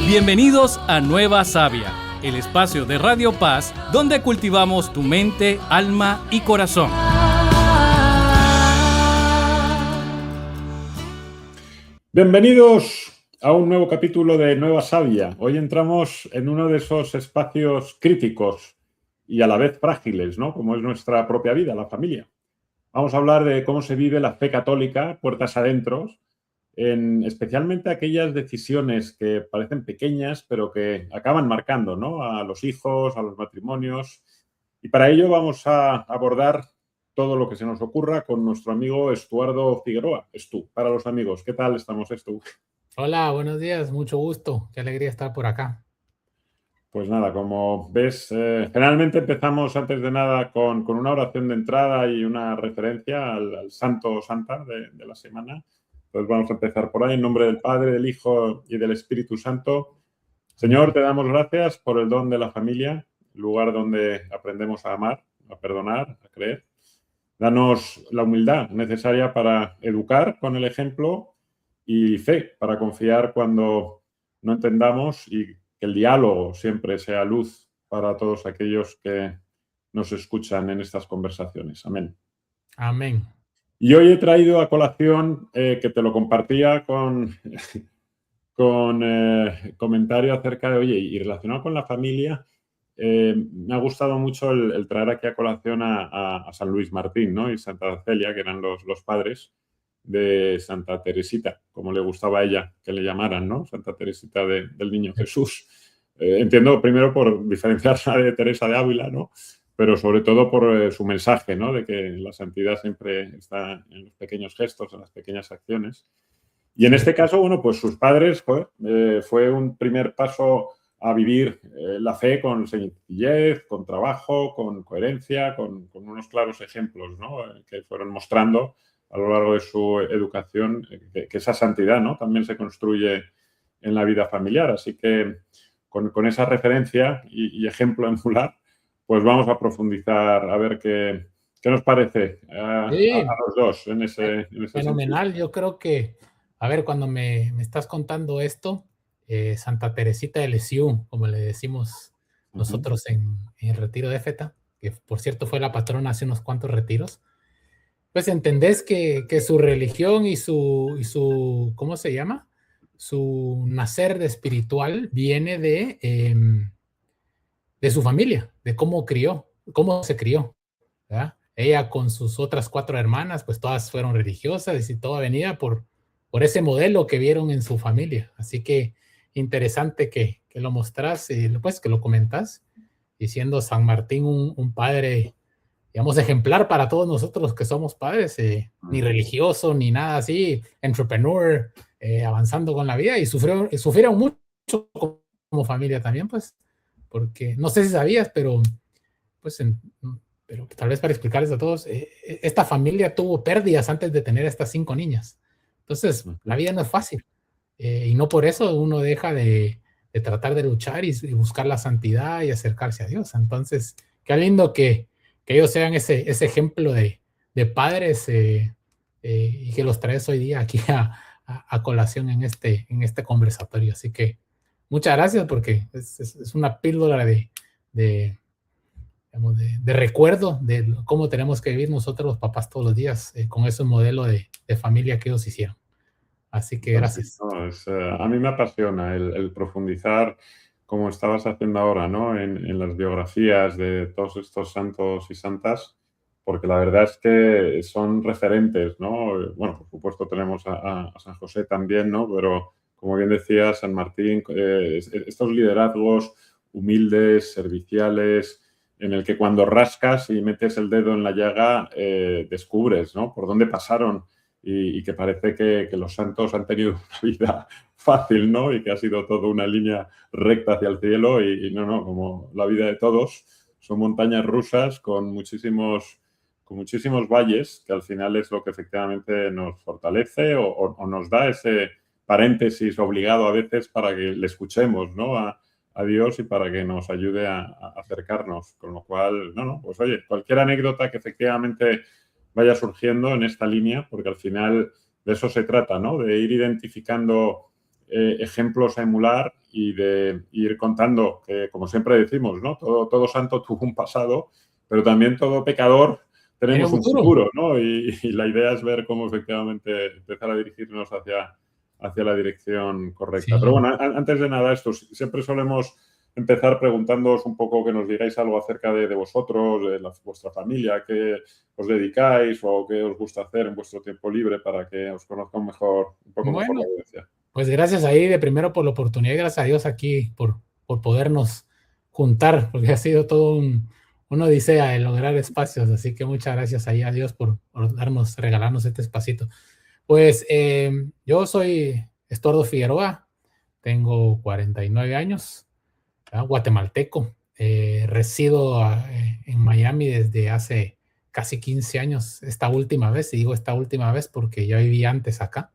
Bienvenidos a Nueva Sabia, el espacio de Radio Paz donde cultivamos tu mente, alma y corazón. Bienvenidos a un nuevo capítulo de Nueva Sabia. Hoy entramos en uno de esos espacios críticos y a la vez frágiles, ¿no? Como es nuestra propia vida, la familia. Vamos a hablar de cómo se vive la fe católica, puertas adentro, en especialmente aquellas decisiones que parecen pequeñas, pero que acaban marcando, ¿no? A los hijos, a los matrimonios. Y para ello vamos a abordar todo lo que se nos ocurra con nuestro amigo Estuardo Figueroa. Estu, para los amigos. ¿Qué tal estamos, Estu? Hola, buenos días, mucho gusto. Qué alegría estar por acá. Pues nada, como ves, generalmente empezamos antes de nada con una oración de entrada y una referencia al santo o santa de la semana. Entonces vamos a empezar por ahí, en nombre del Padre, del Hijo y del Espíritu Santo. Señor, te damos gracias por el don de la familia, lugar donde aprendemos a amar, a perdonar, a creer. Danos la humildad necesaria para educar con el ejemplo y fe para confiar cuando no entendamos y que el diálogo siempre sea luz para todos aquellos que nos escuchan en estas conversaciones. Amén. Amén. Y hoy he traído a colación, que te lo compartía con comentario acerca de, oye, y relacionado con la familia, me ha gustado mucho el traer aquí a colación a San Luis Martín, ¿no? Y Santa Celia, que eran los padres de Santa Teresita, como le gustaba a ella que le llamaran, ¿no? Santa Teresita del Niño Jesús. Entiendo primero por diferenciarla de Teresa de Ávila, ¿no? Pero sobre todo por su mensaje, ¿no? De que la santidad siempre está en los pequeños gestos, en las pequeñas acciones. Y en este caso, bueno, pues sus padres fue un primer paso a vivir la fe con sencillez, con trabajo, con coherencia, con unos claros ejemplos, ¿no? Que fueron mostrando a lo largo de su educación que esa santidad, ¿no? También se construye en la vida familiar. Así que con esa referencia y ejemplo a emular, pues vamos a profundizar a ver qué nos parece a los dos en ese Fenomenal. sentido. Yo creo que, a ver, cuando me estás contando esto, Santa Teresita de Lisieux, como le decimos nosotros en Retiro de Éfeta, que por cierto fue la patrona hace unos cuantos retiros, pues entendés que su religión y su, ¿cómo se llama? Su nacer de espiritual viene de su familia, de cómo se crió, ¿verdad? Ella con sus otras 4 hermanas, pues todas fueron religiosas y todo venía por ese modelo que vieron en su familia. Así que interesante que lo mostrás, pues que lo comentás, y siendo San Martín un padre, digamos, ejemplar para todos nosotros que somos padres, ni religioso, ni nada así, entrepreneur, avanzando con la vida, y sufrieron mucho como familia también, pues, porque no sé si sabías, pero pues pero tal vez para explicarles a todos, esta familia tuvo pérdidas antes de tener estas 5 niñas. Entonces, la vida no es fácil. Y no por eso uno deja de tratar de luchar y buscar la santidad y acercarse a Dios. Entonces, qué lindo que ellos sean ese ejemplo de padres, y que los traes hoy día aquí a colación en este conversatorio. Así que muchas gracias, porque es una píldora de recuerdo de cómo tenemos que vivir nosotros los papás todos los días, con ese modelo de familia que ellos hicieron. Así que gracias. No, a mí me apasiona el profundizar, como estabas haciendo ahora, ¿no? En las biografías de todos estos santos y santas, porque la verdad es que son referentes, ¿no? Bueno, por supuesto tenemos a San José también, ¿no? Pero, como bien decía, San Martín, estos liderazgos humildes, serviciales, en el que cuando rascas y metes el dedo en la llaga, descubres, ¿no? Por dónde pasaron y que parece que los santos han tenido una vida fácil, ¿no? Y que ha sido toda una línea recta hacia el cielo y no, como la vida de todos, son montañas rusas con muchísimos valles, que al final es lo que efectivamente nos fortalece o nos da ese paréntesis obligado a veces para que le escuchemos, ¿no? A Dios y para que nos ayude a acercarnos. Con lo cual, pues oye, cualquier anécdota que efectivamente vaya surgiendo en esta línea, porque al final de eso se trata, ¿no? De ir identificando ejemplos a emular y de ir contando que, como siempre decimos, ¿no? Todo santo tuvo un pasado, pero también todo pecador tenemos un futuro, ¿no? Y la idea es ver cómo efectivamente empezar a dirigirnos hacia la dirección correcta. Sí. Pero bueno, antes de nada, esto siempre solemos empezar preguntándoos un poco, que nos digáis algo acerca de vosotros, de vuestra familia, qué os dedicáis o qué os gusta hacer en vuestro tiempo libre para que os conozca un poco mejor la audiencia. Pues gracias ahí de primero por la oportunidad, gracias a Dios aquí por podernos juntar, porque ha sido todo una odisea el lograr espacios, así que muchas gracias ahí a Dios por regalarnos este espacito. Pues yo soy Estuardo Figueroa, tengo 49 años, guatemalteco, resido en Miami desde hace casi 15 años, esta última vez, y digo esta última vez porque ya viví antes acá.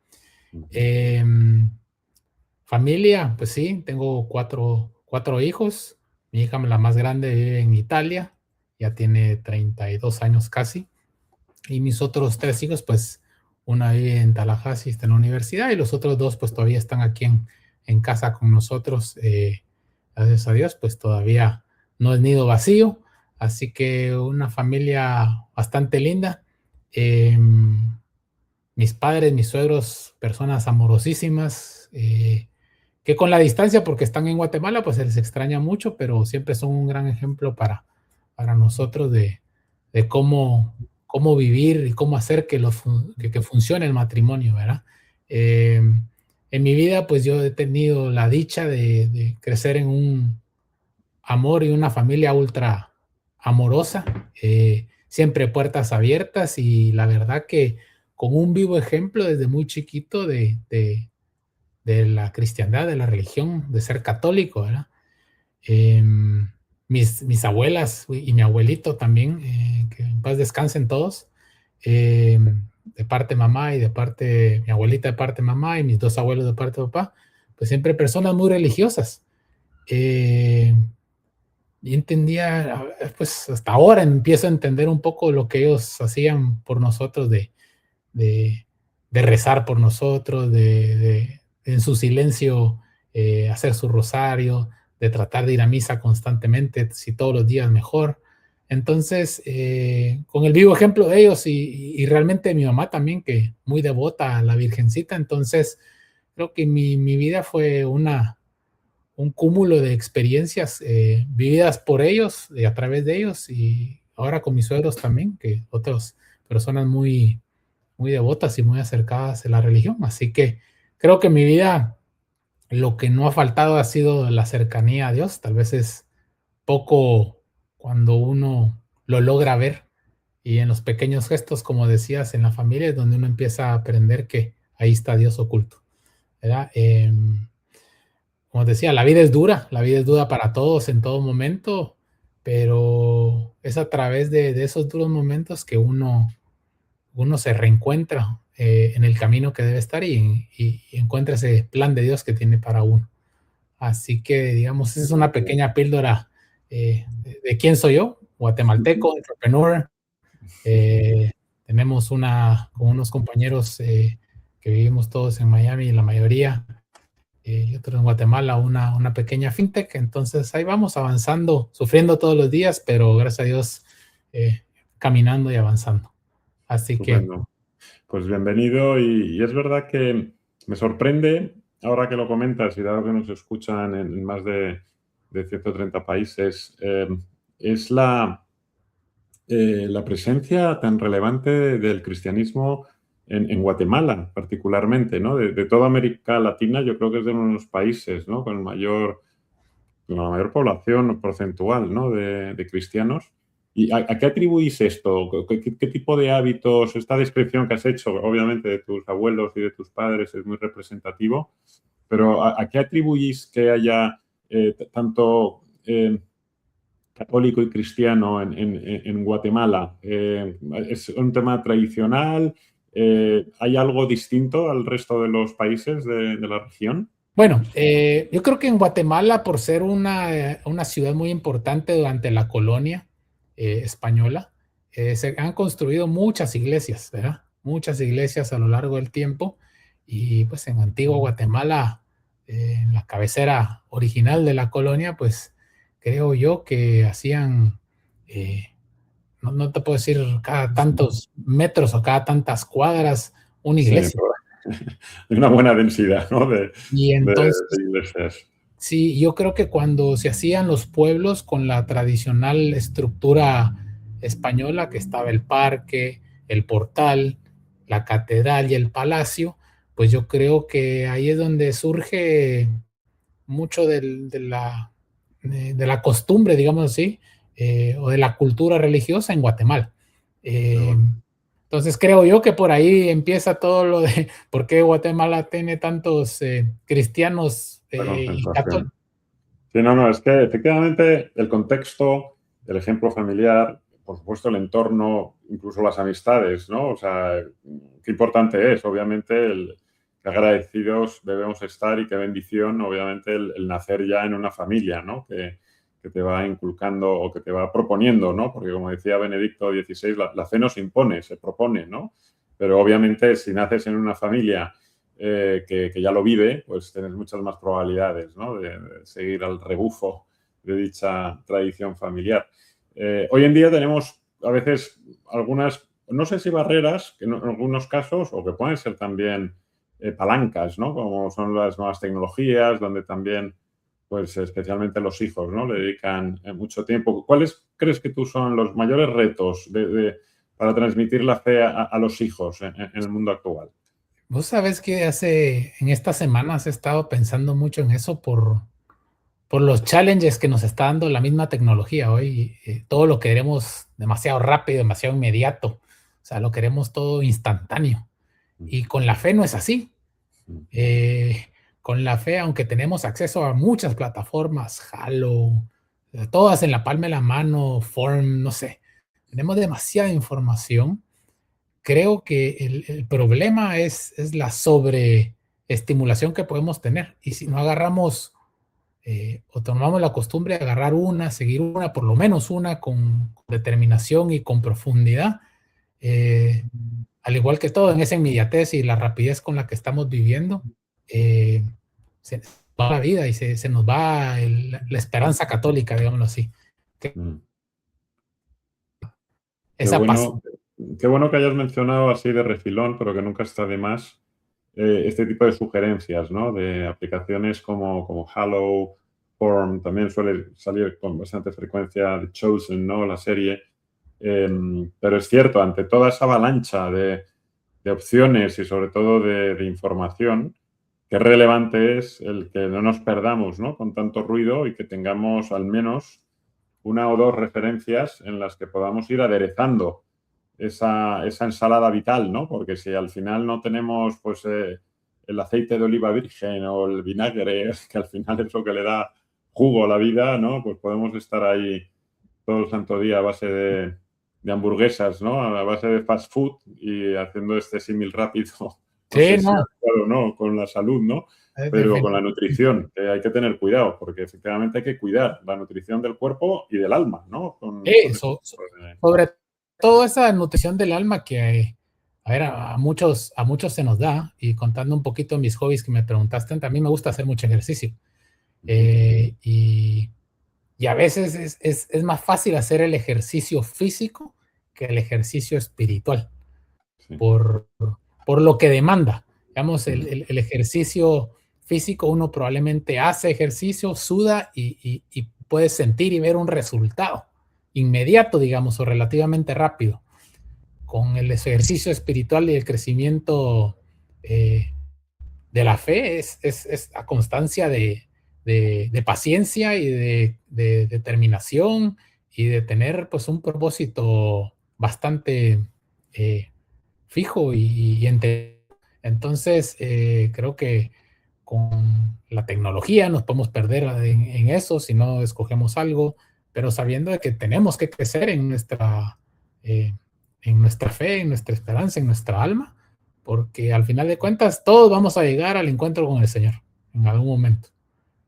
Familia, pues sí, tengo cuatro hijos. Mi hija, la más grande, vive en Italia, ya tiene 32 años casi. Y mis otros 3 hijos, pues una vive en Tallahassee, está en la universidad, y los otros 2 pues todavía están aquí en casa con nosotros. Gracias a Dios, pues todavía no es nido vacío, así que una familia bastante linda. Mis padres, mis suegros, personas amorosísimas, que con la distancia, porque están en Guatemala, pues se les extraña mucho, pero siempre son un gran ejemplo para nosotros de cómo vivir y cómo hacer que funcione el matrimonio, ¿verdad? En mi vida, pues yo he tenido la dicha de crecer en un amor y una familia ultra amorosa, siempre puertas abiertas, y la verdad que con un vivo ejemplo desde muy chiquito de la cristiandad, de la religión, de ser católico, ¿verdad? Mis abuelas y mi abuelito también, que en paz descansen todos, de parte de mamá y de parte mi abuelita de parte de mamá y mis 2 abuelos de parte de papá, pues siempre personas muy religiosas. Y entendía, pues hasta ahora empiezo a entender un poco lo que ellos hacían por nosotros, de rezar por nosotros, de en su silencio hacer su rosario, de tratar de ir a misa constantemente, si todos los días mejor. Entonces, con el vivo ejemplo de ellos y realmente mi mamá también, que muy devota a la Virgencita, entonces creo que mi vida fue un cúmulo de experiencias vividas por ellos, a través de ellos, y ahora con mis suegros también, que otras personas muy, muy devotas y muy acercadas a la religión. Así que creo que en mi vida lo que no ha faltado ha sido la cercanía a Dios. Tal vez es poco cuando uno lo logra ver, y en los pequeños gestos, como decías, en la familia es donde uno empieza a aprender que ahí está Dios oculto, ¿verdad? Como decía, la vida es dura para todos en todo momento, pero es a través de esos duros momentos que uno se reencuentra en el camino que debe estar, y encuentra ese plan de Dios que tiene para uno. Así que, digamos, esa es una pequeña píldora de quién soy yo, guatemalteco, entrepreneur. Tenemos con unos compañeros que vivimos todos en Miami, la mayoría, y otros en Guatemala, una pequeña fintech. Entonces ahí vamos avanzando, sufriendo todos los días, pero gracias a Dios caminando y avanzando. Así Estupendo. Pues bienvenido, y es verdad que me sorprende, ahora que lo comentas y dado que nos escuchan en más de 130 países, es la presencia tan relevante del cristianismo en Guatemala, particularmente, ¿no? De toda América Latina, yo creo que es de uno de los países, ¿no?, con la mayor población porcentual, ¿no?, de cristianos. ¿Y a qué atribuís esto? ¿Qué tipo de hábitos? Esta descripción que has hecho, obviamente, de tus abuelos y de tus padres es muy representativo, pero ¿a qué atribuís que haya tanto católico y cristiano en Guatemala? ¿Es un tema tradicional? ¿Hay algo distinto al resto de los países de la región? Bueno, yo creo que en Guatemala, por ser una ciudad muy importante durante la colonia española, se han construido muchas iglesias, ¿verdad? Muchas iglesias a lo largo del tiempo, y pues en Antigua Guatemala en la cabecera original de la colonia, pues creo yo que hacían, no te puedo decir cada tantos metros o cada tantas cuadras una Sí, iglesia. hay una buena densidad, ¿no? Y entonces, de iglesias. sí, yo creo que cuando se hacían los pueblos con la tradicional estructura española, que estaba el parque, el portal, la catedral y el palacio, pues yo creo que ahí es donde surge mucho de la costumbre, digamos así, o de la cultura religiosa en Guatemala. Eh, entonces creo yo que por ahí empieza todo lo de por qué Guatemala tiene tantos cristianos La y concentración. católicos. Sí, no, es que efectivamente el contexto, el ejemplo familiar, por supuesto el entorno, incluso las amistades, ¿no? O sea, qué importante es, obviamente, que agradecidos debemos estar y qué bendición, obviamente, el nacer ya en una familia, ¿no? Que te va inculcando o que te va proponiendo, ¿no? Porque como decía Benedicto XVI, la fe no se impone, se propone, ¿no? Pero obviamente si naces en una familia que ya lo vive, pues tienes muchas más probabilidades, ¿no? De seguir al rebufo de dicha tradición familiar. Hoy en día tenemos a veces algunas, no sé si barreras, que en algunos casos, o que pueden ser también palancas, ¿no? Como son las nuevas tecnologías, donde también, pues especialmente los hijos, ¿no? Le dedican mucho tiempo. ¿Cuáles crees que tú son los mayores retos para transmitir la fe a los hijos en el mundo actual? Vos sabés que en estas semanas he estado pensando mucho en eso por los challenges que nos está dando la misma tecnología hoy. Todo lo queremos demasiado rápido, demasiado inmediato. O sea, lo queremos todo instantáneo. Y con la fe no es así. Con la fe, aunque tenemos acceso a muchas plataformas, Halo, todas en la palma de la mano, Form, no sé, tenemos demasiada información. Creo que el problema es la sobreestimulación que podemos tener. Y si no agarramos o tomamos la costumbre de agarrar una, seguir una, por lo menos una con determinación y con profundidad, al igual que todo en esa inmediatez y la rapidez con la que estamos viviendo, se nos va la vida y se nos va la esperanza católica, digámoslo así. Mm. Esa pasión. Qué bueno que hayas mencionado así de refilón, pero que nunca está de más, este tipo de sugerencias, ¿no? De aplicaciones como Halo, Form, también suele salir con bastante frecuencia The Chosen, ¿no? La serie. Pero es cierto, ante toda esa avalancha de opciones y sobre todo de información, qué relevante es el que no nos perdamos, ¿no? Con tanto ruido y que tengamos al menos una o dos referencias en las que podamos ir aderezando esa ensalada vital, ¿no? Porque si al final no tenemos, pues, el aceite de oliva virgen o el vinagre, que al final es lo que le da jugo a la vida, ¿no? Pues podemos estar ahí todo el santo día a base de hamburguesas, ¿no? A base de fast food y haciendo este símil rápido, no Sí, sé si no. claro, ¿no? Con la salud, ¿no? Pero con la nutrición, que hay que tener cuidado, porque efectivamente hay que cuidar la nutrición del cuerpo y del alma, ¿no? Sobre todo esa nutrición del alma que, a ver, a muchos se nos da, y contando un poquito mis hobbies que me preguntaste, también me gusta hacer mucho ejercicio. Y a veces es más fácil hacer el ejercicio físico que el ejercicio espiritual, Sí. por lo que demanda. Digamos, el ejercicio físico, uno probablemente hace ejercicio, suda y puede sentir y ver un resultado inmediato, digamos, o relativamente rápido. Con el ejercicio espiritual y el crecimiento de la fe es a constancia de paciencia y de determinación y de tener pues un propósito bastante fijo y entonces creo que con la tecnología nos podemos perder en eso si no escogemos algo, pero sabiendo de que tenemos que crecer en nuestra fe, en nuestra esperanza, en nuestra alma, porque al final de cuentas todos vamos a llegar al encuentro con el Señor en algún momento.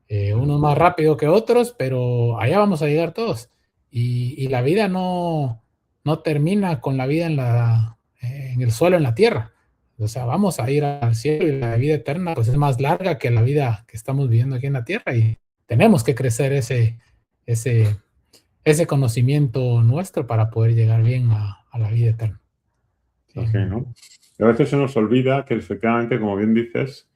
Unos más rápido que otros, pero allá vamos a llegar todos. Y la vida no termina con la vida en el suelo, en la tierra. O sea, vamos a ir al cielo y la vida eterna pues es más larga que la vida que estamos viviendo aquí en la tierra y tenemos que crecer ese, ese conocimiento nuestro para poder llegar bien a la vida eterna. Así, ¿no? Y a veces se nos olvida que efectivamente, como bien dices,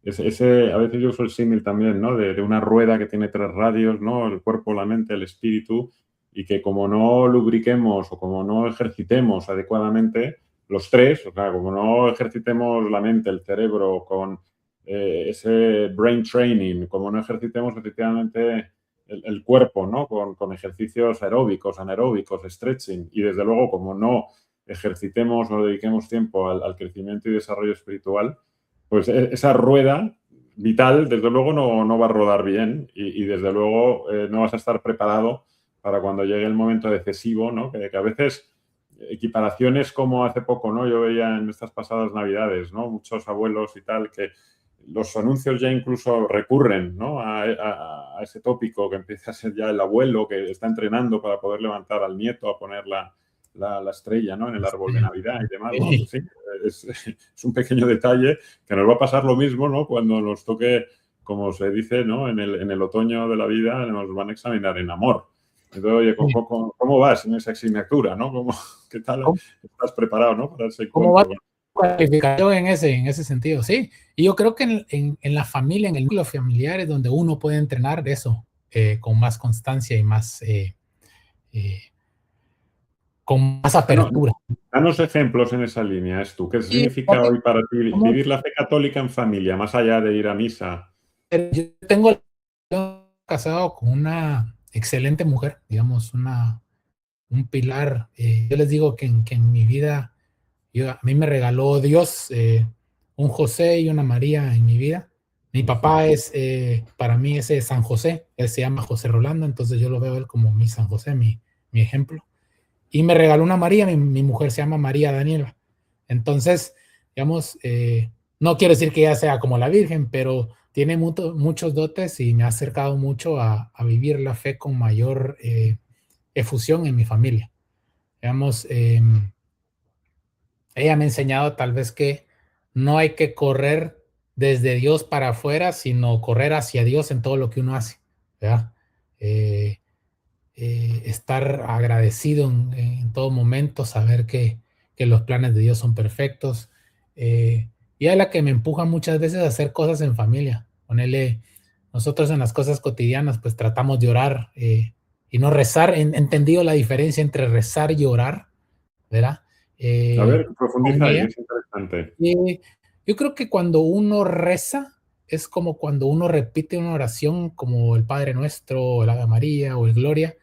a veces yo uso el símil también, ¿no? De una rueda que tiene 3 radios, ¿no? El cuerpo, la mente, el espíritu, y que como no lubriquemos o como no ejercitemos adecuadamente los tres, o sea, como no ejercitemos la mente, el cerebro con ese brain training, como no ejercitemos efectivamente el cuerpo, ¿no? Con ejercicios aeróbicos, anaeróbicos, stretching, y desde luego como no ejercitemos o dediquemos tiempo al crecimiento y desarrollo espiritual, pues esa rueda vital, desde luego, no va a rodar bien y desde luego no vas a estar preparado para cuando llegue el momento decisivo, ¿no? Que a veces equiparaciones como hace poco, ¿no? Yo veía en estas pasadas Navidades, ¿no? Muchos abuelos y tal que los anuncios ya incluso recurren, ¿no? a ese tópico que empieza a ser ya el abuelo que está entrenando para poder levantar al nieto a poner la estrella, ¿no? En el árbol de Navidad y demás. Bueno, pues sí, es un pequeño detalle que nos va a pasar lo mismo, ¿no? Cuando nos toque, como se dice, ¿no? En el otoño de la vida nos van a examinar en amor. Entonces, oye, ¿cómo vas en esa asignatura, ¿no? ¿Qué tal estás preparado, ¿no? Para ese ¿Cómo va encuentro? cualificación en ese sentido? Sí. Y yo creo que en la familia, en el núcleo familiar es donde uno puede entrenar eso con más constancia y más con más apertura. Danos ejemplos en esa línea, tú. ¿Qué Y significa hoy para ti vivir la fe católica en familia, más allá de ir a misa? yo tengo casado con una excelente mujer, digamos, un pilar. Yo les digo que en mi vida, a mí me regaló Dios un José y una María en mi vida. Mi papá es, para mí, ese es San José. Él se llama José Rolando, entonces yo lo veo a él como mi San José, mi ejemplo. Y me regaló una María, mi mujer se llama María Daniela. Entonces, digamos, no quiero decir que ella sea como la Virgen, pero tiene muchos dotes y me ha acercado mucho a vivir la fe con mayor efusión en mi familia. Digamos, ella me ha enseñado tal vez que no hay que correr desde Dios para afuera, sino correr hacia Dios en todo lo que uno hace, ¿verdad? Estar agradecido en todo momento, saber que los planes de Dios son perfectos. Y es la que me empuja muchas veces a hacer cosas en familia. Ponerle, nosotros en las cosas cotidianas, pues tratamos de orar y no rezar. Entendido la diferencia entre rezar y orar, ¿verdad? A ver, profundiza ahí, es interesante. Yo creo que cuando uno reza, es como cuando uno repite una oración como el Padre Nuestro, el Ave María o el Gloria,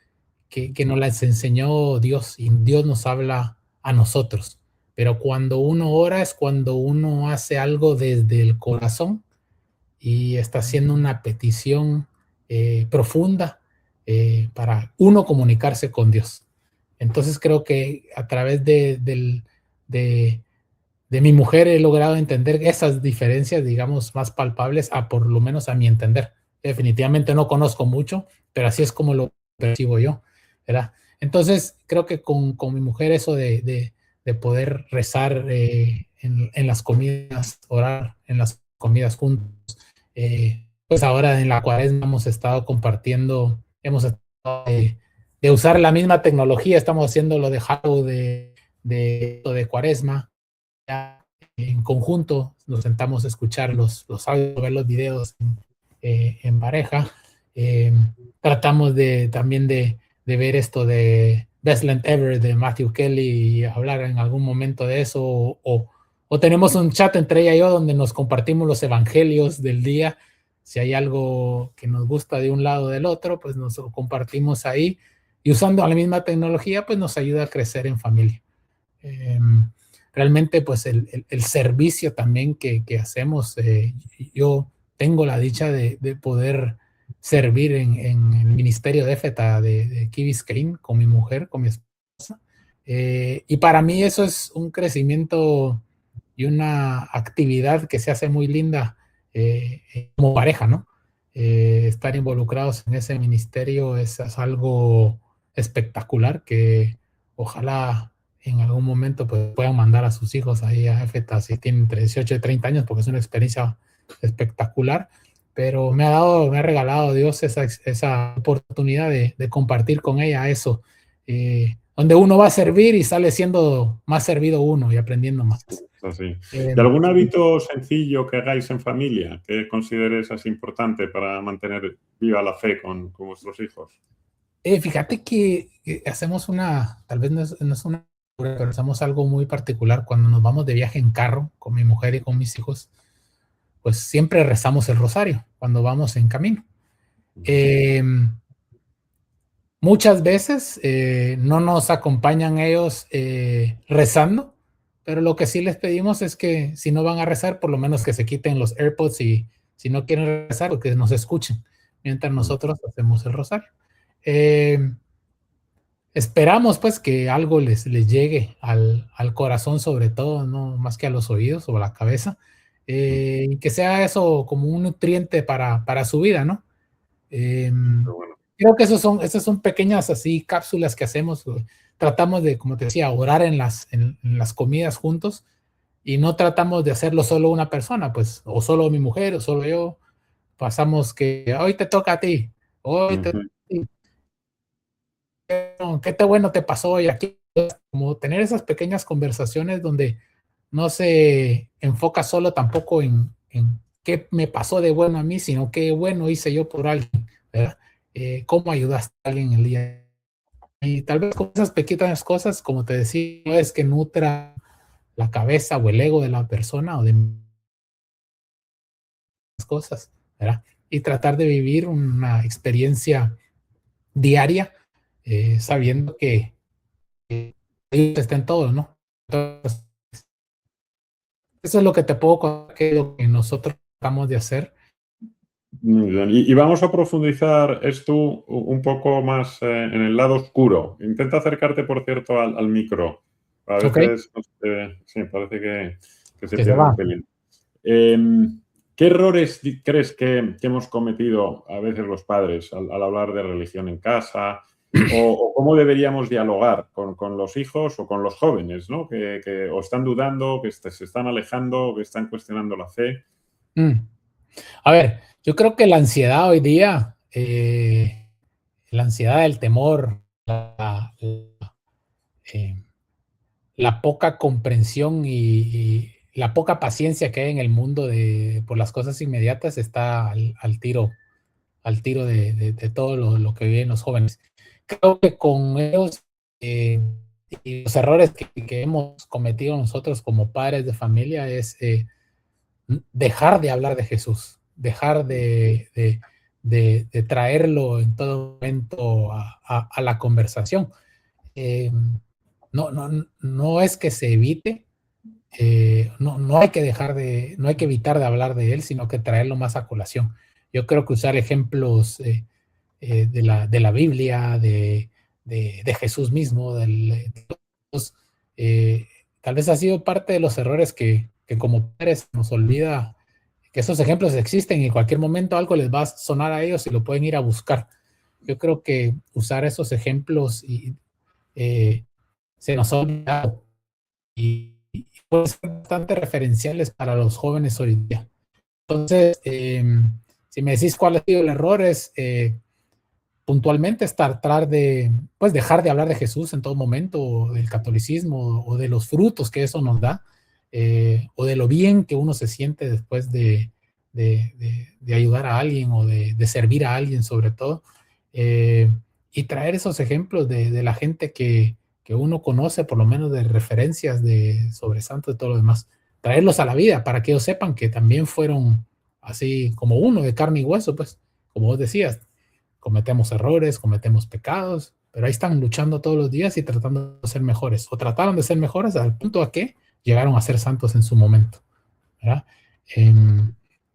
que nos las enseñó Dios y Dios nos habla a nosotros. Pero cuando uno ora es cuando uno hace algo desde el corazón y está haciendo una petición profunda para uno comunicarse con Dios. Entonces creo que a través de mi mujer he logrado entender esas diferencias, digamos, más palpables, por lo menos a mi entender. Definitivamente no conozco mucho, pero así es como lo percibo yo, ¿verdad? Entonces, creo que con mi mujer eso de poder rezar en las comidas, orar en las comidas juntos, pues ahora en la Cuaresma hemos estado compartiendo, hemos estado de usar la misma tecnología, estamos haciendo lo de Halloween, de Cuaresma, en conjunto, nos sentamos a escuchar los audios, ver los videos en pareja. Tratamos también de ver esto de Best Land Ever de Matthew Kelly y hablar en algún momento de eso, o tenemos un chat entre ella y yo donde nos compartimos los evangelios del día. Si hay algo que nos gusta de un lado o del otro, pues nos lo compartimos ahí y usando la misma tecnología, pues nos ayuda a crecer en familia. Realmente pues el servicio también que hacemos, yo tengo la dicha de poder servir en el ministerio de EFETA de Key Biscayne con mi mujer, con mi esposa, y para mí eso es un crecimiento y una actividad que se hace muy linda como pareja, ¿no? Estar involucrados en ese ministerio es algo espectacular que ojalá en algún momento pues, puedan mandar a sus hijos ahí a EFETA si tienen entre 18 y 30 años, porque es una experiencia espectacular. Pero me ha regalado Dios esa oportunidad de compartir con ella eso, donde uno va a servir y sale siendo más servido uno y aprendiendo más. Así. ¿Y algún hábito sencillo que hagáis en familia que consideres así importante para mantener viva la fe con vuestros hijos? Fíjate que hacemos tal vez no es una, pero hacemos algo muy particular. Cuando nos vamos de viaje en carro con mi mujer y con mis hijos, pues siempre rezamos el rosario cuando vamos en camino. Muchas veces no nos acompañan ellos rezando, pero lo que sí les pedimos es que si no van a rezar, por lo menos que se quiten los AirPods y si no quieren rezar, que nos escuchen mientras nosotros hacemos el rosario. Esperamos pues que algo les llegue al corazón sobre todo, no más que a los oídos o a la cabeza, y que sea eso como un nutriente para su vida, ¿no? Bueno. Creo que esas son pequeñas así cápsulas que hacemos. Tratamos de, como te decía, orar en las comidas juntos y no tratamos de hacerlo solo una persona, pues, o solo mi mujer o solo yo. Pasamos que hoy te toca a ti, hoy te toca a ti. ¿Qué bueno te pasó hoy aquí? Como tener esas pequeñas conversaciones donde no se enfoca solo tampoco en qué me pasó de bueno a mí, sino qué bueno hice yo por alguien, ¿verdad? Cómo ayudaste a alguien el día. Y tal vez con esas pequeñas cosas, como te decía, no es que nutra la cabeza o el ego de la persona o de las cosas, ¿verdad? Y tratar de vivir una experiencia diaria, sabiendo que Dios está en todo, ¿no? Entonces, eso es lo que te puedo contar, que es lo que nosotros tratamos de hacer. Muy bien. Y vamos a profundizar esto un poco más en el lado oscuro. Intenta acercarte, por cierto, al micro. A veces sí, parece que se pierde un pelín. ¿Qué errores crees que hemos cometido a veces los padres al hablar de religión en casa? ¿O cómo deberíamos dialogar con los hijos o con los jóvenes, ¿no? que o están dudando, que se están alejando, que están cuestionando la fe? A ver, yo creo que la ansiedad hoy día, la ansiedad, el temor, la poca comprensión y la poca paciencia que hay en el mundo por las cosas inmediatas está al tiro de todo lo que viven los jóvenes. Creo que con ellos y los errores que hemos cometido nosotros como padres de familia es dejar de hablar de Jesús, dejar de traerlo en todo momento a la conversación. No es que se evite, no hay que evitar de hablar de él, sino que traerlo más a colación. Yo creo que usar ejemplos de la Biblia, de Jesús mismo, tal vez ha sido parte de los errores que como padres nos olvida que esos ejemplos existen y en cualquier momento algo les va a sonar a ellos y lo pueden ir a buscar. Yo creo que usar esos ejemplos se nos ha olvidado y pueden ser bastante referenciales para los jóvenes hoy día. Entonces, si me decís cuál ha sido el error, es puntualmente tratar de pues dejar de hablar de Jesús en todo momento, o del catolicismo, o de los frutos que eso nos da, o de lo bien que uno se siente después de ayudar a alguien o de servir a alguien sobre todo, y traer esos ejemplos de la gente que uno conoce, por lo menos de referencias sobre santos y todo lo demás, traerlos a la vida para que ellos sepan que también fueron así como uno, de carne y hueso, pues, como vos decías, cometemos errores, cometemos pecados, pero ahí están luchando todos los días y tratando de ser mejores, o trataron de ser mejores al punto a que llegaron a ser santos en su momento, ¿verdad?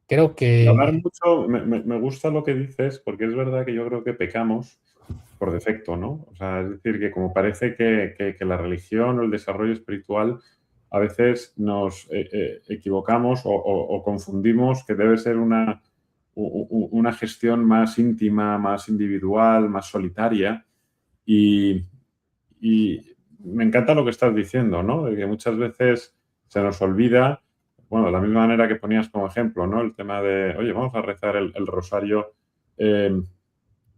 Creo que... Hablar mucho, me gusta lo que dices, porque es verdad que yo creo que pecamos por defecto, ¿no? O sea, es decir, que como parece que la religión o el desarrollo espiritual a veces nos equivocamos o confundimos que debe ser una gestión más íntima, más individual, más solitaria y me encanta lo que estás diciendo, ¿no? De que muchas veces se nos olvida, bueno, de la misma manera que ponías como ejemplo, ¿no? El tema de, oye, vamos a rezar el rosario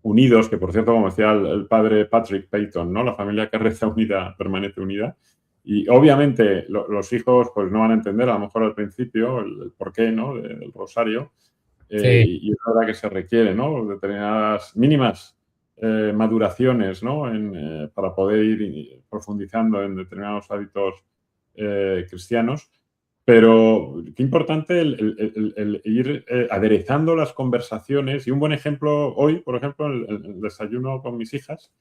unidos, que por cierto, como decía el padre Patrick Peyton, ¿no? La familia que reza unida permanece unida. Y obviamente los hijos pues no van a entender a lo mejor al principio el porqué, ¿no? Del rosario. Sí. Y es verdad que se requiere, ¿no? Determinadas mínimas maduraciones, ¿no? Para poder ir profundizando en determinados hábitos cristianos. Pero qué importante el ir aderezando las conversaciones. Y un buen ejemplo hoy, por ejemplo, el desayuno con mis hijas,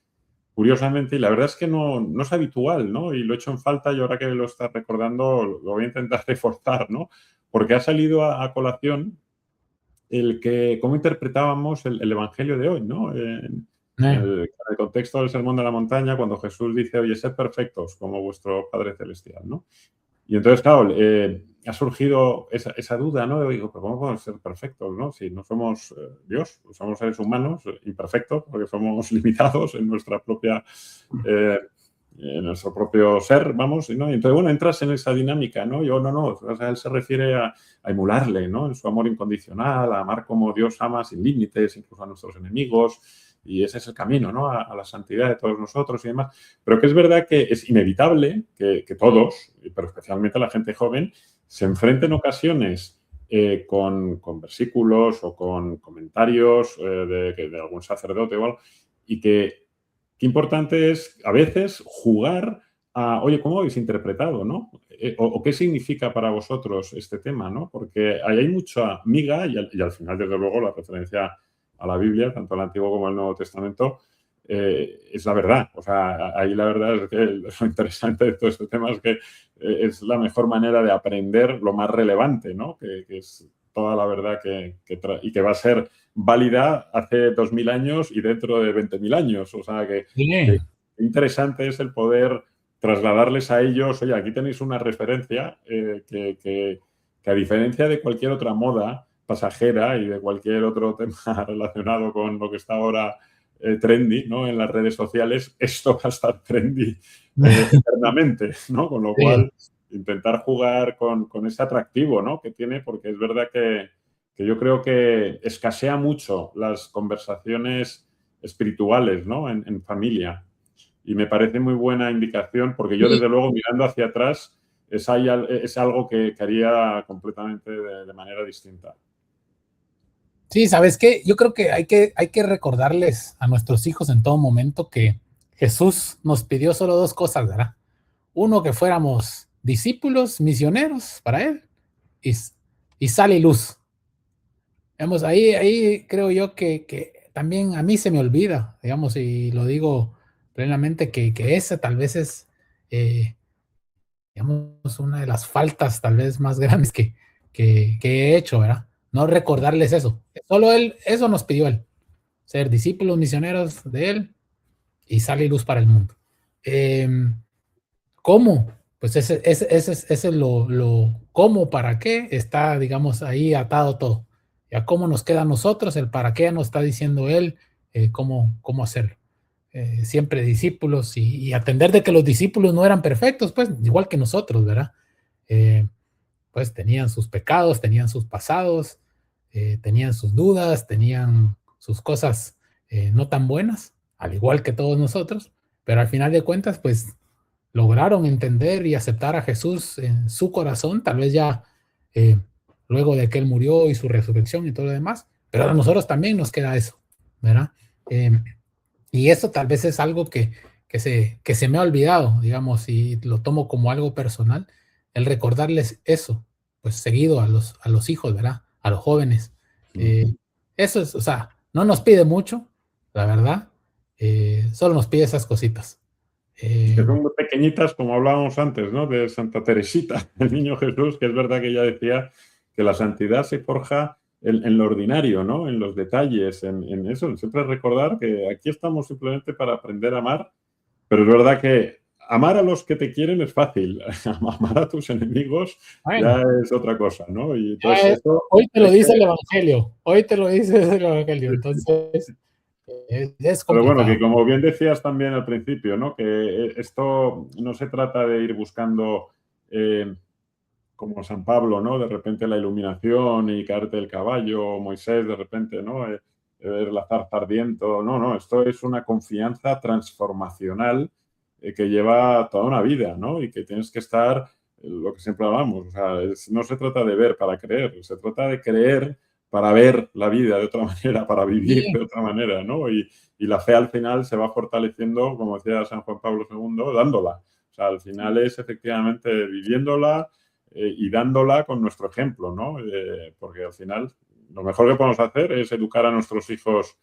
curiosamente, y la verdad es que no es habitual, ¿no? Y lo he hecho en falta y ahora que lo estás recordando lo voy a intentar reforzar, ¿no? Porque ha salido a colación cómo interpretábamos el Evangelio de hoy, ¿no? En el contexto del Sermón de la Montaña, cuando Jesús dice, oye, sed perfectos como vuestro Padre Celestial, ¿no? Y entonces, claro, ha surgido esa duda, ¿no? Digo, pero ¿cómo podemos ser perfectos, no? Si no somos Dios, somos seres humanos imperfectos, porque somos limitados en nuestra propia... en nuestro propio ser, vamos, ¿no? Y entonces, bueno, entras en esa dinámica, ¿no? Yo, no, o sea, él se refiere a emularle, ¿no? En su amor incondicional, a amar como Dios ama sin límites, incluso a nuestros enemigos, y ese es el camino, ¿no? A la santidad de todos nosotros y demás. Pero que es verdad que es inevitable que todos, pero especialmente la gente joven, se enfrenten en ocasiones con versículos o con comentarios de algún sacerdote o algo, y que qué importante es a veces jugar a, oye, ¿cómo habéis interpretado, no? O qué significa para vosotros este tema, ¿no? Porque ahí hay mucha miga y al final, desde luego, la referencia a la Biblia, tanto el Antiguo como el Nuevo Testamento, es la verdad. O sea, ahí la verdad es que lo interesante de todo este tema es que es la mejor manera de aprender lo más relevante, ¿no? Que es toda la verdad y que va a ser válida hace 2000 años y dentro de 20.000 años. O sea, que interesante es el poder trasladarles a ellos, oye, aquí tenéis una referencia que a diferencia de cualquier otra moda pasajera y de cualquier otro tema relacionado con lo que está ahora trendy, ¿no? En las redes sociales, esto va a estar trendy eternamente, ¿no? Con lo cual, intentar jugar con ese atractivo, ¿no? Que tiene, porque es verdad que yo creo que escasea mucho las conversaciones espirituales, ¿no? En familia. Y me parece muy buena indicación, porque yo, desde luego, mirando hacia atrás, es algo que haría completamente de manera distinta. Sí, ¿sabes qué? Yo creo que hay que recordarles a nuestros hijos en todo momento que Jesús nos pidió solo dos cosas, ¿verdad? Uno, que fuéramos discípulos, misioneros para Él, y sal y luz. Digamos, ahí creo yo que también a mí se me olvida, digamos, y lo digo plenamente, que esa tal vez es, digamos, una de las faltas tal vez más grandes que he hecho, ¿verdad? No recordarles eso. Solo Él, eso nos pidió Él, ser discípulos misioneros de Él y sal y luz para el mundo. ¿Cómo? Pues ese es lo cómo, para qué, está, digamos, ahí atado todo. Ya cómo nos queda a nosotros, el para qué nos está diciendo Él, cómo hacerlo. Siempre discípulos y atender de que los discípulos no eran perfectos, pues igual que nosotros, ¿verdad? Pues tenían sus pecados, tenían sus pasados, tenían sus dudas, tenían sus cosas no tan buenas, al igual que todos nosotros, pero al final de cuentas, pues lograron entender y aceptar a Jesús en su corazón, tal vez ya luego de que Él murió y su resurrección y todo lo demás, pero a nosotros también nos queda eso, ¿verdad? Y eso tal vez es algo que se me ha olvidado, digamos, y lo tomo como algo personal, el recordarles eso, pues seguido a los hijos, ¿verdad? A los jóvenes. Eso es, o sea, no nos pide mucho, la verdad, solo nos pide esas cositas. Que son muy pequeñitas, como hablábamos antes, ¿no? De Santa Teresita, el niño Jesús, que es verdad que ella decía que la santidad se forja en lo ordinario, ¿no? En los detalles, en eso. Siempre recordar que aquí estamos simplemente para aprender a amar, pero es verdad que amar a los que te quieren es fácil. Amar a tus enemigos ya es otra cosa, ¿no? Y entonces hoy te lo dice el Evangelio. Hoy te lo dice el Evangelio. Entonces, Es Pero bueno, complicado. que como bien decías también al principio, ¿no? Que esto no se trata de ir buscando, como San Pablo, ¿no? De repente la iluminación y caerte el caballo, o Moisés de repente, ¿no? Ver la zarza ardiendo. No, no, esto es una confianza transformacional que lleva toda una vida, ¿no? Y que tienes que estar, lo que siempre hablamos, o sea, no se trata de ver para creer, se trata de creer para ver la vida de otra manera, para vivir Sí, de otra manera, ¿no? Y la fe al final se va fortaleciendo, como decía San Juan Pablo II, dándola. O sea, al final es efectivamente viviéndola y dándola con nuestro ejemplo, ¿no? Porque al final lo mejor que podemos hacer es educar a nuestros hijos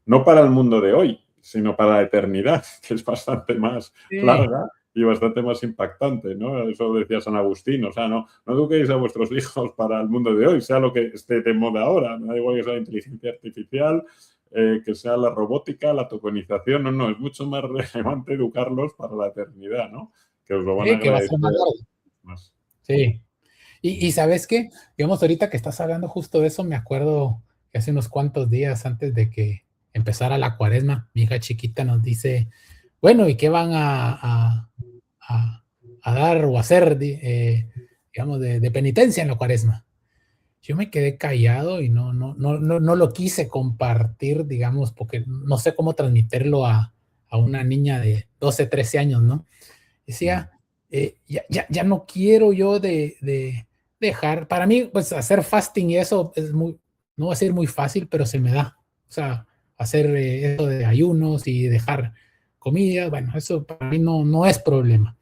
no para el mundo de hoy, sino para la eternidad, que es bastante más sí. larga y bastante más impactante, ¿no? Eso decía San Agustín, o sea, no eduquéis a vuestros hijos para el mundo de hoy, sea lo que esté de moda ahora, me da igual que sea la inteligencia artificial, que sea la robótica, la tokenización, no, es mucho más relevante educarlos para la eternidad, ¿no? Que os lo van a Sí, que va a ser más agradecer largo. más. Sí. Y ¿sabes qué? Digamos, ahorita que estás hablando justo de eso, me acuerdo que hace unos cuantos días antes de que empezara la cuaresma, mi hija chiquita nos dice, bueno, ¿y qué van a dar o hacer, digamos, de penitencia en la cuaresma? Yo me quedé callado y no lo quise compartir, digamos, porque no sé cómo transmitirlo a una niña de 12, 13 años, ¿no? Decía, ya no quiero yo de dejar, para mí, pues hacer fasting y eso es muy, no va a ser muy fácil, pero se me da. O sea, hacer eso de ayunos y dejar comida, bueno, eso para mí no es problema.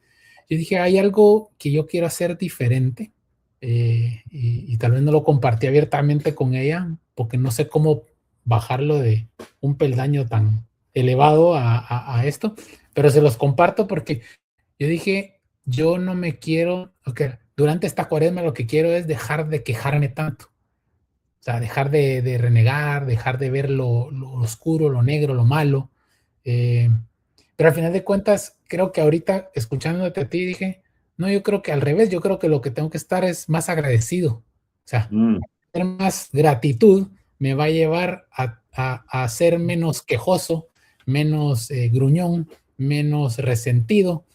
Yo dije, hay algo que yo quiero hacer diferente y tal vez no lo compartí abiertamente con ella porque no sé cómo bajarlo de un peldaño tan elevado a esto, pero se los comparto porque yo dije, yo no me quiero, okay, durante esta cuaresma lo que quiero es dejar de quejarme tanto. O sea, dejar de renegar, dejar de ver lo oscuro, lo negro, lo malo. Eh, pero al final de cuentas, creo que ahorita, escuchándote a ti, dije, no, yo creo que al revés, yo creo que lo que tengo que estar es más agradecido. O sea, Mm. tener más gratitud me va a llevar a ser menos quejoso, menos gruñón, menos resentido.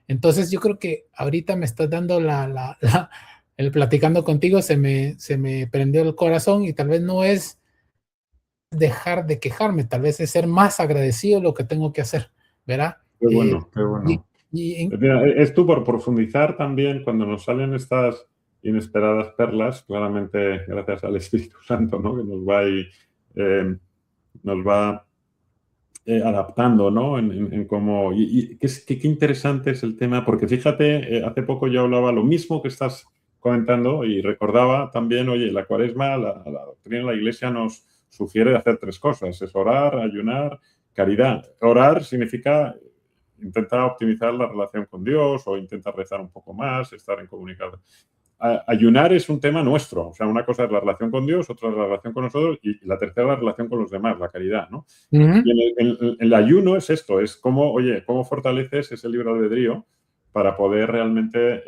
Entonces yo creo que ahorita me estás dando el platicando contigo, se me prendió el corazón y tal vez no es dejar de quejarme, tal vez es ser más agradecido lo que tengo que hacer, ¿verdad? Qué bueno, qué Y, bueno. y Mira, es tú por profundizar también cuando nos salen estas inesperadas perlas, claramente gracias al Espíritu Santo, ¿no? Que eh, nos va adaptando, ¿no? En cómo... Y qué interesante es el tema, porque fíjate, hace poco yo hablaba lo mismo que estás comentando y recordaba también, oye, la cuaresma, la doctrina de la Iglesia nos sugiere hacer tres cosas, es orar, ayunar, caridad. Orar significa intentar optimizar la relación con Dios o intentar rezar un poco más, estar en comunicación. Ayunar es un tema nuestro, o sea, una cosa es la relación con Dios, otra es la relación con nosotros y la tercera la relación con los demás, la caridad, ¿no? uh-huh. Y el ayuno es esto, es cómo, oye, cómo fortaleces ese libre albedrío para poder realmente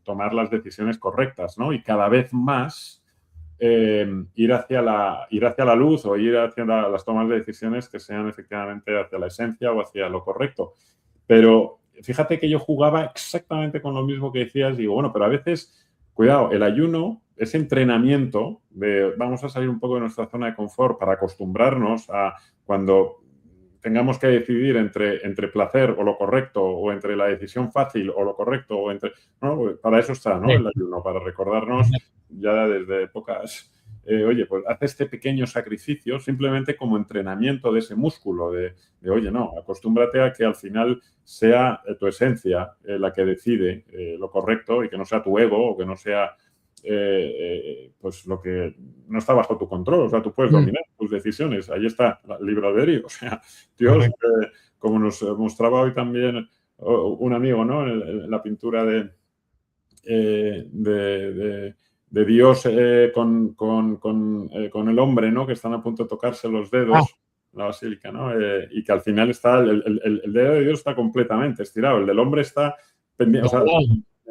tomar las decisiones correctas, ¿no? Y cada vez más ir hacia la luz o ir hacia las tomas de decisiones que sean efectivamente hacia la esencia o hacia lo correcto. Pero fíjate que yo jugaba exactamente con lo mismo que decías, digo, bueno, pero a veces, cuidado, el ayuno es entrenamiento de vamos a salir un poco de nuestra zona de confort para acostumbrarnos a cuando tengamos que decidir entre placer o lo correcto o entre la decisión fácil o lo correcto o entre... ¿no? Para eso está, ¿no? El ayuno, para recordarnos ya desde épocas... oye, pues haz este pequeño sacrificio simplemente como entrenamiento de ese músculo, oye, no, acostúmbrate a que al final sea tu esencia la que decide lo correcto y que no sea tu ego o que no sea pues lo que no está bajo tu control, o sea, tú puedes dominar tus decisiones, ahí está el libre albedrío, o sea, Dios, como nos mostraba hoy también un amigo, ¿no? En la pintura de Dios con el hombre, ¿no? Que están a punto de tocarse los dedos, la basílica, ¿no? Y que al final está, el dedo de Dios está completamente estirado, el del hombre está pendiente, o sea,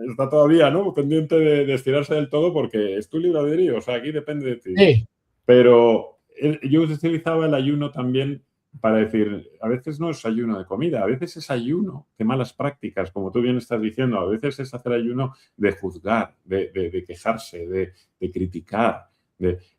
está todavía, ¿no? Pendiente de estirarse del todo porque es tu libre albedrío, o sea, aquí depende de ti. Sí. Pero yo utilizaba el ayuno también para decir, a veces no es ayuno de comida, a veces es ayuno de malas prácticas, como tú bien estás diciendo, a veces es hacer ayuno de juzgar, de quejarse, de criticar,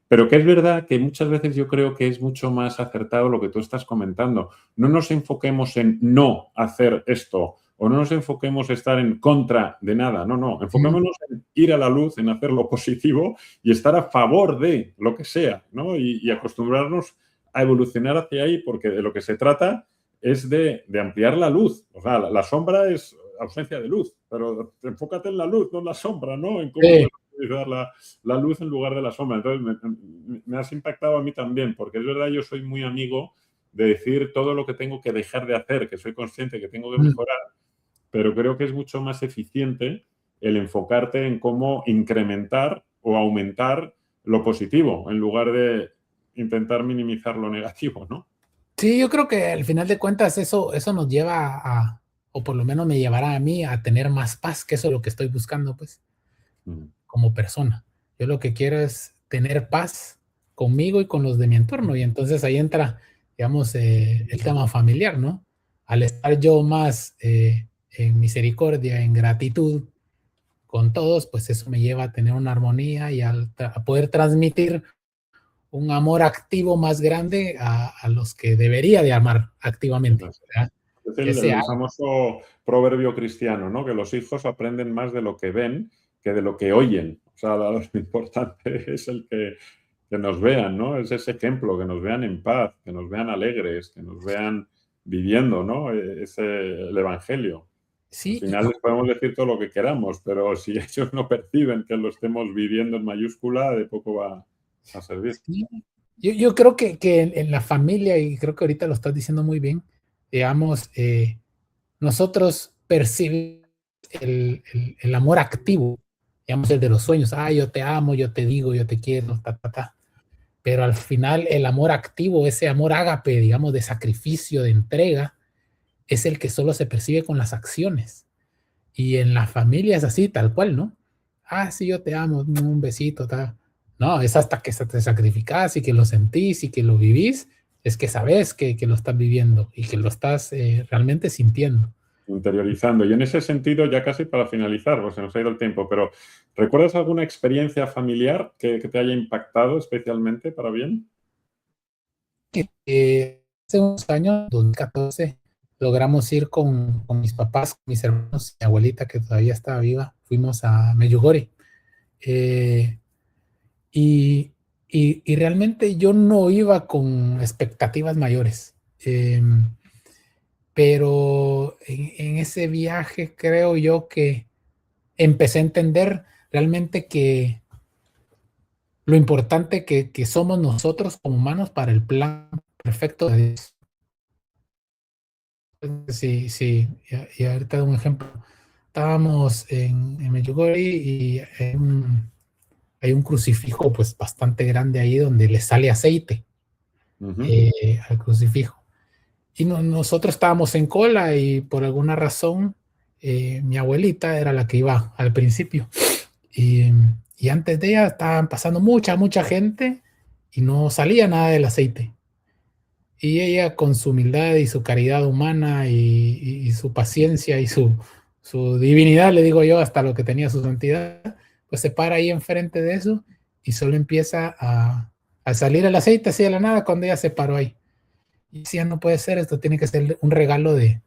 pero que es verdad que muchas veces yo creo que es mucho más acertado lo que tú estás comentando. No nos enfoquemos en no hacer esto o no nos enfoquemos en estar en contra de nada. No. Enfoquémonos en ir a la luz, en hacer lo positivo y estar a favor de lo que sea, ¿no? Y acostumbrarnos a evolucionar hacia ahí, porque de lo que se trata es de ampliar la luz. O sea, la sombra es ausencia de luz, pero enfócate en la luz, no en la sombra, ¿no? En cómo puedes utilizar la luz en lugar de la sombra. Entonces, me has impactado a mí también, porque es verdad, yo soy muy amigo de decir todo lo que tengo que dejar de hacer, que soy consciente que tengo que mejorar, pero creo que es mucho más eficiente el enfocarte en cómo incrementar o aumentar lo positivo, en lugar de intentar minimizar lo negativo, ¿no? Sí, yo creo que al final de cuentas eso nos lleva a, o por lo menos me llevará a mí a tener más paz, que eso es lo que estoy buscando, pues, como persona. Yo lo que quiero es tener paz conmigo y con los de mi entorno, y entonces ahí entra, digamos, el tema familiar, ¿no? Al estar yo más en misericordia, en gratitud con todos, pues eso me lleva a tener una armonía y a poder transmitir un amor activo más grande a los que debería de amar activamente, ¿verdad? Es el famoso proverbio cristiano, ¿no? Que los hijos aprenden más de lo que ven que de lo que oyen. O sea, lo importante es el que nos vean, ¿no? Es ese ejemplo, que nos vean en paz, que nos vean alegres, que nos vean viviendo, ¿no? El evangelio. Sí, al final les podemos decir todo lo que queramos, pero si ellos no perciben que lo estemos viviendo en mayúscula, de poco va a servir. Sí. Yo creo que en la familia, y creo que ahorita lo estás diciendo muy bien, digamos, nosotros percibimos el amor activo, digamos, el de los sueños. Yo te amo, yo te digo, yo te quiero, Pero al final el amor activo, ese amor ágape, digamos, de sacrificio, de entrega, es el que solo se percibe con las acciones. Y en la familia es así, tal cual, ¿no? Sí, yo te amo, un besito, tal. No, es hasta que te sacrificas y que lo sentís y que lo vivís, es que sabes que lo estás viviendo y que lo estás realmente sintiendo. Interiorizando. Y en ese sentido, ya casi para finalizar, pues se nos ha ido el tiempo, pero ¿recuerdas alguna experiencia familiar que te haya impactado especialmente para bien? Hace unos años, 2014, logramos ir con mis papás, con mis hermanos, mi abuelita que todavía estaba viva, fuimos a Medjugorje. Y realmente yo no iba con expectativas mayores. Pero en ese viaje creo yo que empecé a entender realmente que lo importante que somos nosotros como humanos para el plan perfecto de Dios. Sí, y ahorita doy un ejemplo. Estábamos en Medjugorje y hay un crucifijo pues bastante grande ahí donde le sale aceite al crucifijo. Y nosotros estábamos en cola y por alguna razón mi abuelita era la que iba al principio. Y antes de ella estaban pasando mucha gente y no salía nada del aceite. Y ella con su humildad y su caridad humana y su paciencia y su divinidad, le digo yo, hasta lo que tenía su santidad, pues se para ahí enfrente de eso y solo empieza a salir el aceite así de la nada cuando ella se paró ahí. Y decía, no puede ser, esto tiene que ser un regalo de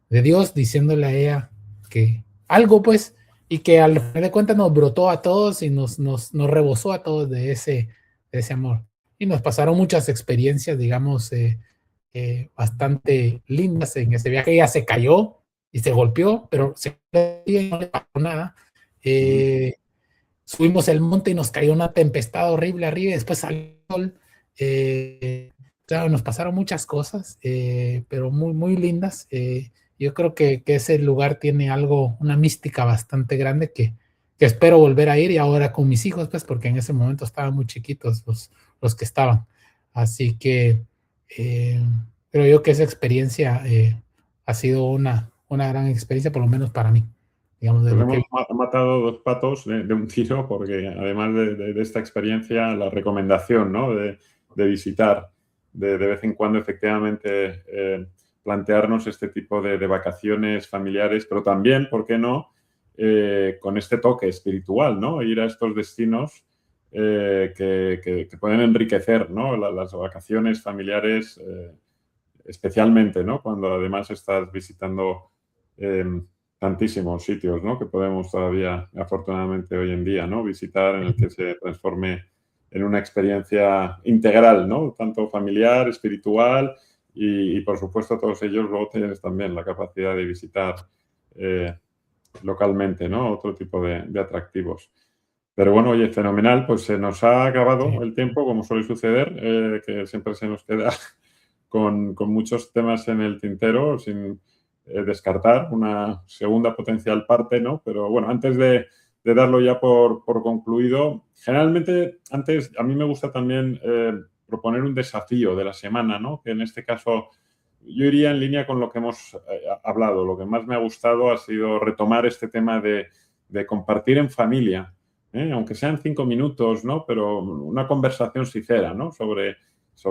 Dios, diciéndole a ella que algo pues, y que al final de cuentas nos brotó a todos y nos rebosó a todos de ese amor. Y nos pasaron muchas experiencias, digamos, bastante lindas en ese viaje. Ella se cayó y se golpeó, pero no le pasó nada. Subimos el monte y nos cayó una tempestad horrible arriba y después salió el sol. Claro, nos pasaron muchas cosas, pero muy lindas. Yo creo que ese lugar tiene algo, una mística bastante grande que espero volver a ir, y ahora con mis hijos, pues, porque en ese momento estaban muy chiquitos los que estaban. Así que creo yo que esa experiencia ha sido una gran experiencia, por lo menos para mí. Digamos, pues hemos matado dos patos de un tiro, porque además de esta experiencia, la recomendación, ¿no? de visitar de vez en cuando efectivamente plantearnos este tipo de vacaciones familiares, pero también, ¿por qué no?, con este toque espiritual, ¿no? Ir a estos destinos que pueden enriquecer, ¿no?, las vacaciones familiares, especialmente, ¿no?, cuando además estás visitando tantísimos sitios, ¿no?, que podemos todavía, afortunadamente, hoy en día, ¿no?, visitar, en el que se transforme en una experiencia integral, ¿no?, tanto familiar, espiritual y por supuesto, todos ellos luego tienes también la capacidad de visitar localmente, ¿no?, otro tipo de atractivos. Pero bueno, oye, fenomenal, pues se nos ha acabado el tiempo, como suele suceder, que siempre se nos queda con muchos temas en el tintero, sin descartar una segunda potencial parte, ¿no? Pero bueno, antes de darlo ya por concluido, generalmente antes a mí me gusta también proponer un desafío de la semana, ¿no? Que en este caso yo iría en línea con lo que hemos hablado. Lo que más me ha gustado ha sido retomar este tema de compartir en familia, aunque sean 5 minutos, ¿no? Pero una conversación sincera, ¿no?, sobre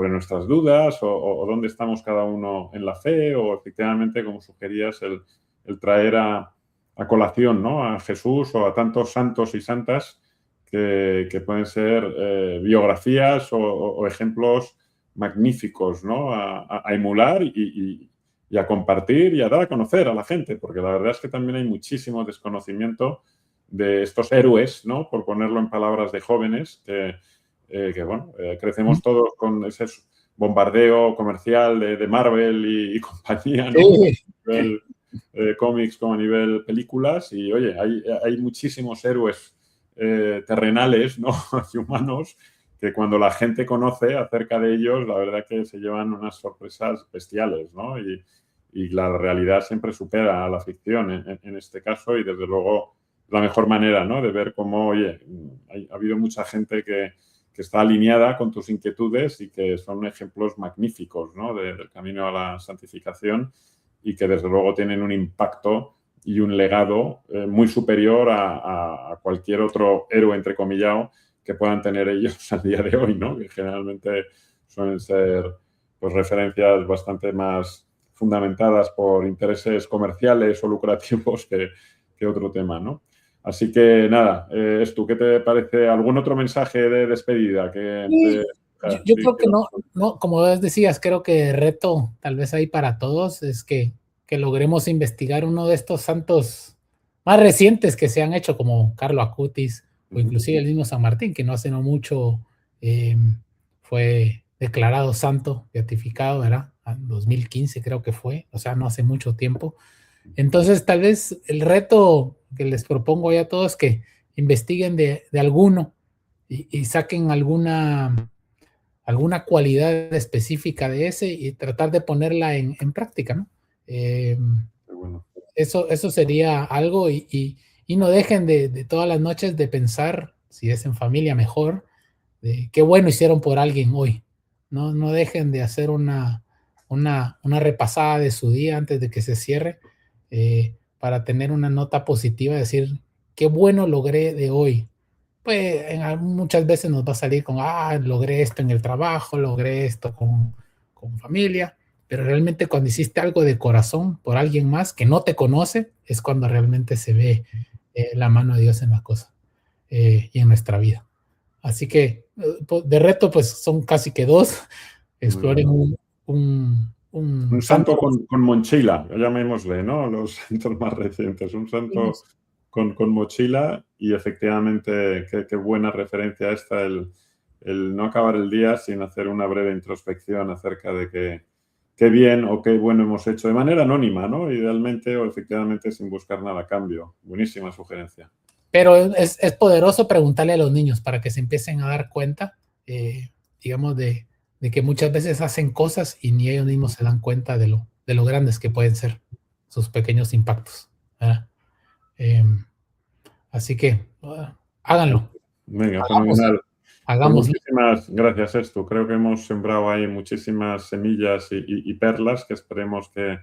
nuestras dudas o dónde estamos cada uno en la fe, o efectivamente, como sugerías, el traer a colación, ¿no?, a Jesús o a tantos santos y santas que pueden ser biografías o ejemplos magníficos, ¿no?, a emular y a compartir y a dar a conocer a la gente, porque la verdad es que también hay muchísimo desconocimiento de estos héroes, ¿no?, por ponerlo en palabras de jóvenes, que bueno, crecemos todos con ese bombardeo comercial de Marvel y compañía, ¿no?, Sí. a nivel cómics como a nivel películas, y oye, hay muchísimos héroes terrenales, ¿no?, y humanos, que cuando la gente conoce acerca de ellos, la verdad que se llevan unas sorpresas bestiales, ¿no? Y la realidad siempre supera a la ficción en este caso, y desde luego la mejor manera, ¿no?, de ver cómo, oye, ha habido mucha gente que está alineada con tus inquietudes y que son ejemplos magníficos, ¿no?, del camino a la santificación, y que desde luego tienen un impacto y un legado muy superior a cualquier otro héroe, entrecomillado, que puedan tener ellos al día de hoy, ¿no?, que generalmente suelen ser pues referencias bastante más fundamentadas por intereses comerciales o lucrativos que otro tema, ¿no? Así que nada, Estu, ¿qué te parece? ¿Algún otro mensaje de despedida? Yo creo que no, como decías, creo que el reto tal vez ahí para todos es que logremos investigar uno de estos santos más recientes que se han hecho, como Carlo Acutis, o inclusive el mismo San Martín, que no hace no mucho fue declarado santo, beatificado, ¿verdad? En 2015 creo que fue, o sea, no hace mucho tiempo. Entonces, tal vez el reto que les propongo ya a todos es que investiguen de alguno y saquen alguna cualidad específica de ese y tratar de ponerla en práctica, ¿no? Bueno. Eso sería algo, y no dejen de todas las noches de pensar, si es en familia mejor, de qué bueno hicieron por alguien hoy. No dejen de hacer una repasada de su día antes de que se cierre, para tener una nota positiva, decir, qué bueno logré de hoy. Pues muchas veces nos va a salir con, logré esto en el trabajo, logré esto con familia, pero realmente cuando hiciste algo de corazón por alguien más que no te conoce, es cuando realmente se ve la mano de Dios en la cosa y en nuestra vida. Así que de reto, pues son casi que 2. Exploren un santo con mochila, llamémosle, ¿no? Los santos más recientes. Un santo con mochila, y efectivamente qué buena referencia esta, el no acabar el día sin hacer una breve introspección acerca de qué bien o qué bueno hemos hecho de manera anónima, ¿no? Idealmente o efectivamente sin buscar nada a cambio. Buenísima sugerencia. Pero es poderoso preguntarle a los niños para que se empiecen a dar cuenta, digamos, de que muchas veces hacen cosas y ni ellos mismos se dan cuenta de lo grandes que pueden ser sus pequeños impactos, ¿verdad? Así que háganlo. Venga, fenomenal. Hagámoslo. Pues muchísimas gracias, Estu. Creo que hemos sembrado ahí muchísimas semillas y perlas que esperemos que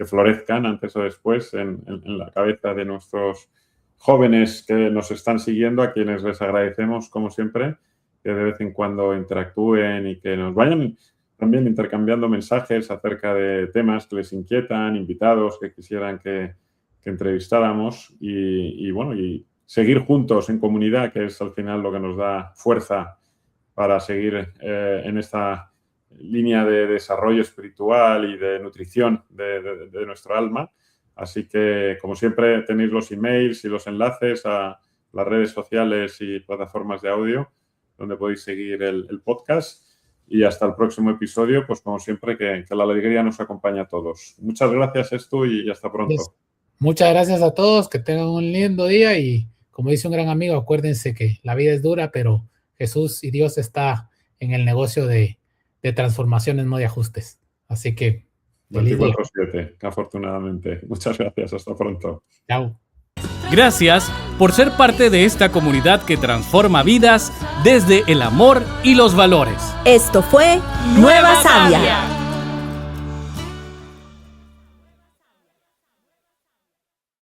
florezcan antes o después en la cabeza de nuestros jóvenes que nos están siguiendo, a quienes les agradecemos, como siempre, que de vez en cuando interactúen y que nos vayan también intercambiando mensajes acerca de temas que les inquietan, invitados que quisieran que entrevistáramos y seguir juntos en comunidad, que es al final lo que nos da fuerza para seguir en esta línea de desarrollo espiritual y de nutrición de nuestro alma. Así que, como siempre, tenéis los emails y los enlaces a las redes sociales y plataformas de audio donde podéis seguir el podcast. Y hasta el próximo episodio, pues como siempre, que la alegría nos acompañe a todos. Muchas gracias, Estu, y hasta pronto. Muchas gracias a todos, que tengan un lindo día y, como dice un gran amigo, acuérdense que la vida es dura, pero Jesús y Dios está en el negocio de transformaciones, no de ajustes. Así que 24/7, afortunadamente. Muchas gracias, hasta pronto. Chao. Gracias por ser parte de esta comunidad que transforma vidas desde el amor y los valores. Esto fue Nueva Sabia.